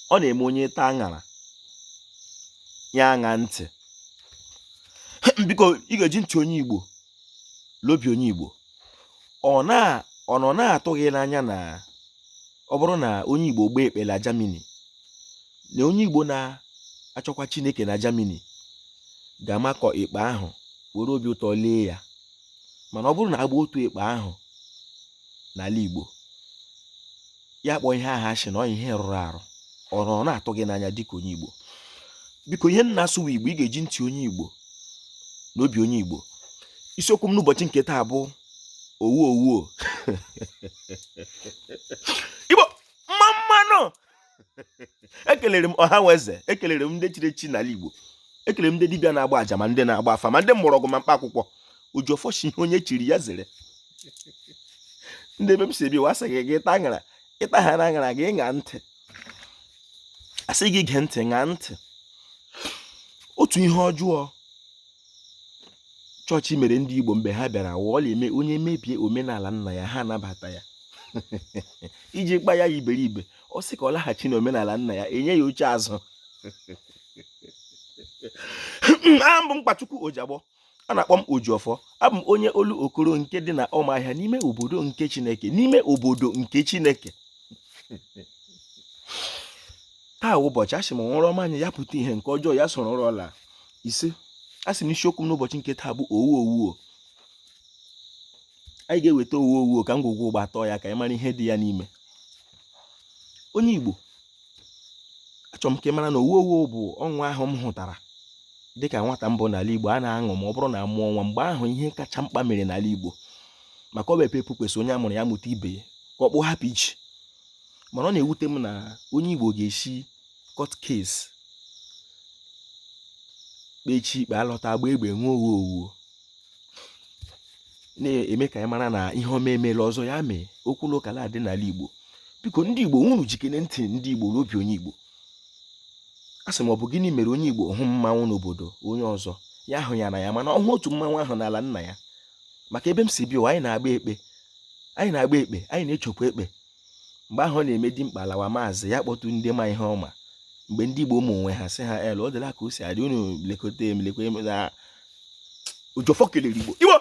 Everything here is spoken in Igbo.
ọ na-eme onye taa aṅara ya aṅa ntị. Biko ị ga-eji ntị onye Igbo lobi onye Igbo. Ọ nọ na-atụ gị n'anya na ọ bụrụ na onye Igbo gbaa ekpe na Germany, na onye Igbo na-achọkwa Chineke na Germany ga-amakọ ekpe ahụ were obi ụtọ lee ya. Mana ọ bụrụ na agba otu ekpe ahụ n'ala Igbo, ya kpọọ ihe aha shi na ihe rụrụ arụ, ọ nọ na-atụ gị n'anya dịka onye Igbo. Biko ihe nna asụwa Igbo, ị ga-eji ntị onye Igbo n'obi onye Igbo. Isiokwu m n'ụbọchị nke taa bụ owu owu Igbo mmanụ. Ekelere m ọha nweze, ekelere m ndị chiri echi n'ala Igbo, ekelere m ndị dibịa na-agba aja ma ndị na-agba afa ma ndị mgbọrọgwụ ma mkpa akwụkwọ. Ojuofoshi ihe onye chiri ya zere. Ndị ebe m si ebi wa asịghị gị ịta aṅara, ịtaghara aṅara gị ṅaa ntị. Asị gị gee ntị ṅaa ntị. Otu ihe ọjọọ chọọchị mere ndị Igbo mgbe ha bịara wụọ na-eme onye mebie omenala nna ya, ha anabata ya iji kpa ya iberibe. Ọ sị ka ọ laghachi n'omenala nna ya, enye ya oche azụ. Aha m bụ Mkpachukwu Ojiagbọ, a na-akpọ m Ojiọfọ. Abụ m onye olu okoro nke dị na Ọmahịa n'ime obodo nke Chineke, n'ime obodo nke Chineke. Taa ụbọchị asị m nwụrụ ọma anya ya pụta ihe nke ọjọọ ya soro ụrọ ọla ise. Asị m isiokwu m n'ụbọchị nke taa bụ owu owu. Anyị ga-eweta owu owu ka ngwugwu ụgba atọ ya ka anyị mara ihe dị ya n'ime. Onye Igbo, achọrọ m ka ị mara na owu owu bụ ọnwa ahụ m hụtara dịka nwata mbụ n'ala Igbo a na-aṅụ ma ọ bụrụ na amụọ nwa. Mgbe ahụ ihe kacha mkpa mere n'ala Igbo, maka ọ bụ epe kwesị onye amụrụ ya mụta ibe ya ka ọ kpụ hapụ iji. Mana ọ na-ewute m na onye Igbo ga-esi court case kpechi ikpe alọta agba egbe nwe owu owu, na-eme ka anyị mara na ihe ọma emela ọzọ ya mee. Okwu lokala adị n'ala Igbo. Biko ndị Igbo, unu jikere ntị ndị Igbo n'obi onye Igbo. Asị m ọ bụ gịnị mere onye Igbo hụ mmanwụ n'obodo onye ọzọ ya hụ ya na ya, mana ọhụ otu mmanwụ ahụ n'ala nna ya? Maka ebe m si bịa anyị na-agba ekpe, anyị na-echokwa ekpe. Mgbe ahụ ọ na-eme dimkpa lawa maazị ya kpọtụ ndị ma ihe ọma. Mgbe ndị Igbo ụmụ onwe ha sị ha elu ọ dịla ka o si adị, unu lekọta m lekwe m na Ojiọfọ kelere Igbo. Igbo